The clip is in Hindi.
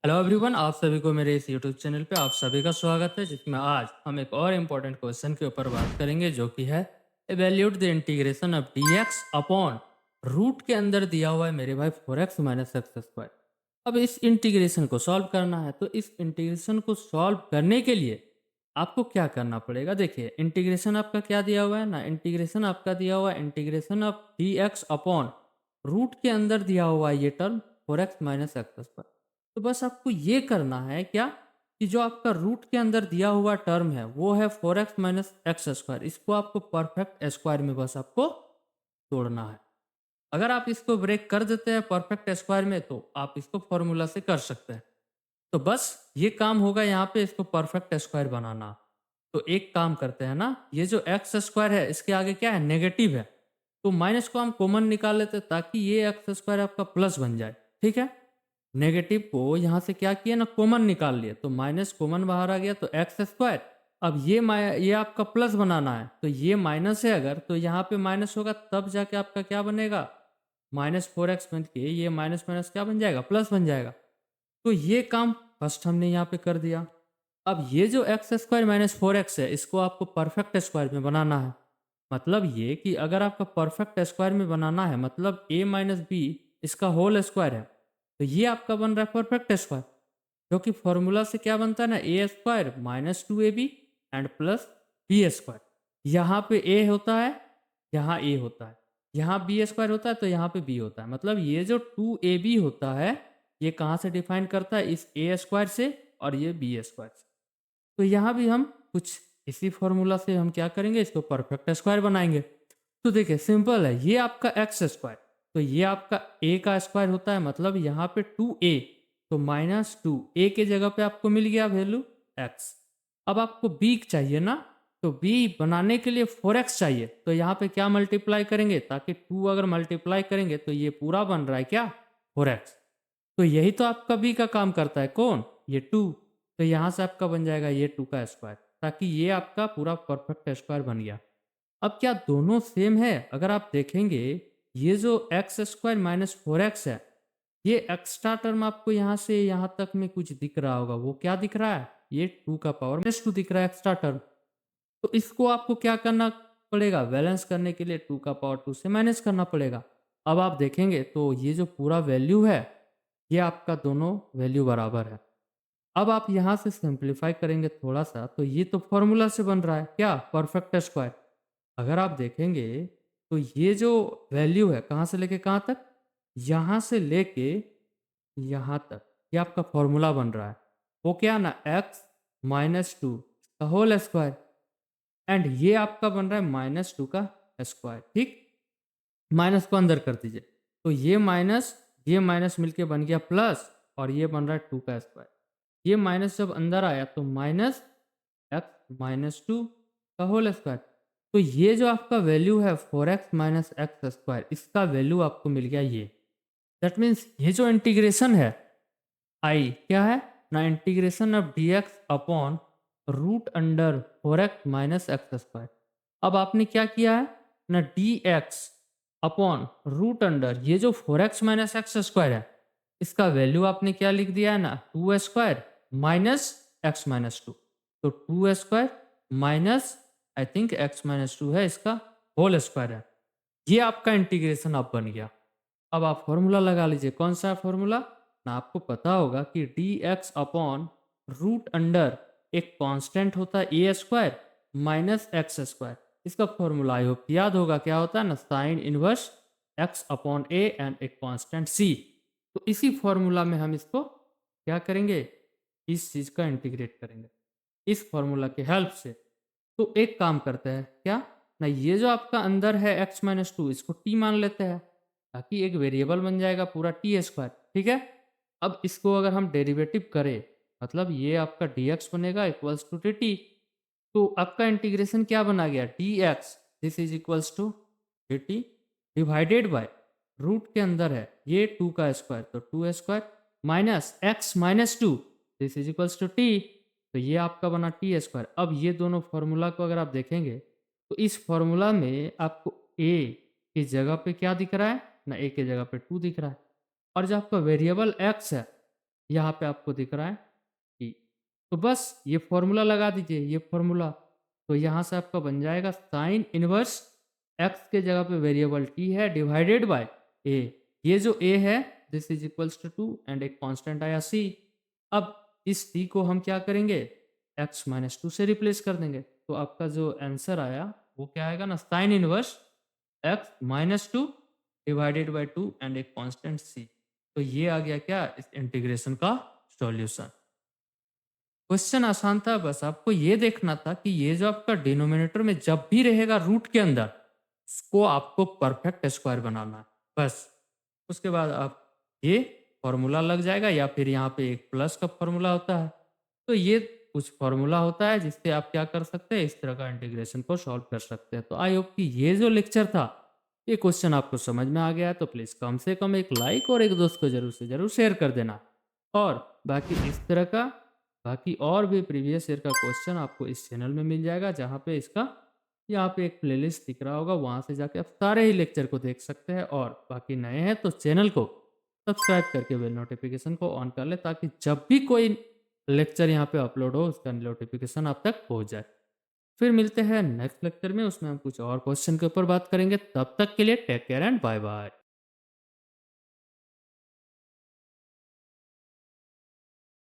हेलो एवरीवन, आप सभी को मेरे इस यूट्यूब चैनल पे आप सभी का स्वागत है, जिसमें आज हम एक और इम्पोर्टेंट क्वेश्चन के ऊपर बात करेंगे, जो कि है evaluate the integration of dx upon root के अंदर दिया हुआ है मेरे भाई 4x माइनस एक्स स्क्वायर। अब इस इंटीग्रेशन को सॉल्व करना है, तो इस इंटीग्रेशन को सॉल्व करने के लिए आपको क्या करना पड़ेगा। देखिए, इंटीग्रेशन आपका क्या दिया हुआ है ना, इंटीग्रेशन आपका दिया हुआ है integration of dx upon root के अंदर दिया हुआ है ये term 4x minus x square. तो बस आपको ये करना है क्या, कि जो आपका रूट के अंदर दिया हुआ टर्म है वो है 4x माइनस एक्स स्क्वायर। इसको आपको परफेक्ट स्क्वायर में बस आपको तोड़ना है। अगर आप इसको ब्रेक कर देते हैं परफेक्ट स्क्वायर में, तो आप इसको फॉर्मूला से कर सकते हैं। तो बस ये काम होगा यहाँ पे, इसको परफेक्ट स्क्वायर बनाना। तो एक काम करते हैं ना, ये जो एक्स स्क्वायर है इसके आगे क्या है, नेगेटिव है। तो माइनस को हम कॉमन निकाल लेते हैं, ताकि ये एक्स स्क्वायर आपका प्लस बन जाए। ठीक है, नेगेटिव को यहाँ से क्या किया ना, कॉमन निकाल लिए, तो माइनस कॉमन बाहर आ गया, तो एक्स स्क्वायर। अब ये आपका प्लस बनाना है, तो ये माइनस है अगर, तो यहाँ पे माइनस होगा, तब जाके आपका क्या बनेगा, माइनस 4x बन के ये माइनस माइनस क्या बन जाएगा, प्लस बन जाएगा। तो ये काम फर्स्ट हमने यहाँ पे कर दिया। अब ये जो एक्स स्क्वायर माइनस 4x है, इसको आपको परफेक्ट स्क्वायर में बनाना है। मतलब ये कि अगर आपका परफेक्ट स्क्वायर में बनाना है, मतलब a माइनस बी इसका होल स्क्वायर है, तो ये आपका बन रहा है परफेक्ट स्क्वायर। क्योंकि फॉर्मूला से क्या बनता है ना, a square minus 2ab and plus b square. यहाँ पे a होता है, यहाँ a होता है, यहाँ बी स्क्वायर होता है, तो यहाँ पे b होता है। मतलब ये जो 2ab होता है, ये कहाँ से डिफाइन करता है, इस ए स्क्वायर से, और ये बी स्क्वायर से। तो यहाँ भी हम कुछ इसी फॉर्मूला से हम क्या करेंगे, इसको परफेक्ट स्क्वायर बनाएंगे। तो देखिए, सिंपल है, ये आपका एक्स स्क्वायर, तो ये आपका ए का स्क्वायर होता है, मतलब यहाँ पे 2a, तो माइनस 2 ए के जगह पे आपको मिल गया वैल्यू एक्स। अब आपको बी चाहिए ना, तो बी बनाने के लिए 4x चाहिए, तो यहाँ पे क्या मल्टीप्लाई करेंगे, ताकि 2 अगर मल्टीप्लाई करेंगे तो ये पूरा बन रहा है क्या, 4x। तो यही तो आपका बी का काम करता है, कौन, ये 2। तो यहाँ से आपका बन जाएगा ये 2 का स्क्वायर, ताकि ये आपका पूरा परफेक्ट स्क्वायर बन गया। अब क्या दोनों सेम है, अगर आप देखेंगे, ये जो एक्स स्क्वायर माइनस 4x है, ये एक्स्ट्रा टर्म आपको यहाँ से यहाँ तक में कुछ दिख रहा होगा, वो क्या दिख रहा है, ये 2 का पावर माइनस 2 दिख रहा है एक्स्ट्रा टर्म। तो इसको आपको क्या करना पड़ेगा, बैलेंस करने के लिए 2 का पावर 2 से माइनस करना पड़ेगा। अब आप देखेंगे तो ये जो पूरा वैल्यू है, ये आपका दोनों वैल्यू बराबर है। अब आप यहाँ से सिंप्लीफाई करेंगे थोड़ा सा, तो ये तो फॉर्मूला से बन रहा है क्या, परफेक्ट स्क्वायर। अगर आप देखेंगे तो ये जो वैल्यू है, कहाँ से लेके कहाँ तक, यहाँ से लेके यहाँ तक, ये आपका फॉर्मूला बन रहा है। वो क्या ना, एक्स माइनस 2 का होल स्क्वायर, एंड ये आपका बन रहा है माइनस 2 का स्क्वायर। ठीक, माइनस को अंदर कर दीजिए, तो ये माइनस मिलके बन गया प्लस, और ये बन रहा है 2 का स्क्वायर। ये माइनस जब अंदर आया, तो माइनस एक्स माइनस 2 का होल स्क्वायर। तो ये जो आपका वैल्यू है 4x माइनस एक्स स्क्वायर, इसका वैल्यू आपको मिल गया ये। दैट मीन्स ये जो इंटीग्रेशन है, आई क्या है ना, integration of dx upon root under 4x minus x square. अब आपने क्या किया है ना, dx अपॉन रूट अंडर ये जो 4x माइनस एक्स स्क्वायर है, इसका वैल्यू आपने क्या लिख दिया है ना, 2 स्क्वायर माइनस एक्स माइनस 2। तो 2 square minus, I think x minus 2 है, इसका होल स्क्वायर है। ये आपका इंटीग्रेशन अब बन गया। अब आप फॉर्मूला लगा लीजिए, कौन सा फॉर्मूला ना, आपको पता होगा कि d x upon root under एक कांस्टेंट होता है a square minus x square. इसका फॉर्मूला आई होप याद होगा, क्या होता है ना, sine inverse x upon a and एक कांस्टेंट सी। तो इसी फॉर्मूला में हम इसको क्या करेंगे, इस चीज का इंटीग्रेट करेंगे इस फॉर्मूला की हेल्प से। तो एक काम करते हैं क्या ना, ये जो आपका अंदर है x माइनस 2, इसको t मान लेते हैं, ताकि एक वेरिएबल बन जाएगा पूरा टी स्क्वायर। ठीक है, अब इसको अगर हम डेरिवेटिव करें, मतलब ये आपका dx बनेगा इक्वल्स टू dt। तो आपका इंटीग्रेशन क्या बना गया, dx this is equals to dt divided by root के अंदर है ये 2 का स्क्वायर, तो 2 square minus x minus 2 this is equals to t, तो ये आपका बना टी स्क्वायर। अब ये दोनों फॉर्मूला को अगर आप देखेंगे, तो इस फॉर्मूला में आपको a की जगह पे क्या दिख रहा है ना, a की जगह पे 2 दिख रहा है, और जो आपका वेरिएबल x है, यहाँ पे आपको दिख रहा है कि तो बस ये फॉर्मूला लगा दीजिए, ये फॉर्मूला। तो यहाँ से आपका बन जाएगा साइन इनवर्स एक्स के जगह पे वेरिएबल टी है डिवाइडेड बाय ए। ये जो ए है this is equals to 2 and एक कांस्टेंट आया सी। अब इस टी को हम क्या करेंगे, एक्स माइनस टू से रिप्लेस कर देंगे। तो आपका जो आंसर आया वो क्या आएगा ना, sine inverse x minus two divided by two and एक कांस्टेंट सी। तो ये आ गया क्या, इस इंटीग्रेशन का सॉल्यूशन। क्वेश्चन आसान था, बस आपको ये देखना था कि ये जो आपका डिनोमिनेटर में जब भी रहेगा रूट के अंदर, उसको आपको परफेक्ट स्क्वायर बनाना है बस। उसके बाद आप ये फॉर्मूला लग जाएगा, या फिर यहाँ पे एक प्लस का फॉर्मूला होता है। तो ये कुछ फॉर्मूला होता है जिससे आप क्या कर सकते हैं, इस तरह का इंटीग्रेशन को सॉल्व कर सकते हैं। तो आई होप कि ये जो लेक्चर था, ये क्वेश्चन आपको समझ में आ गया है। तो प्लीज़ कम से कम एक लाइक और एक दोस्त को जरूर से जरूर शेयर कर देना। और बाकी इस तरह का, बाकी और भी प्रीवियस ईयर का क्वेश्चन आपको इस चैनल में मिल जाएगा, जहाँ पे इसका यहाँ पे एक प्लेलिस्ट दिख रहा होगा, वहाँ से जाके आप सारे ही लेक्चर को देख सकते हैं। और बाकी नए हैं तो चैनल को सब्सक्राइब करके बेल नोटिफिकेशन को ऑन कर ले, ताकि जब भी कोई लेक्चर यहाँ पे अपलोड हो उसका नोटिफिकेशन आप तक पहुँच जाए। फिर मिलते हैं नेक्स्ट लेक्चर में, उसमें हम कुछ और क्वेश्चन के ऊपर बात करेंगे। तब तक के लिए take care and bye bye.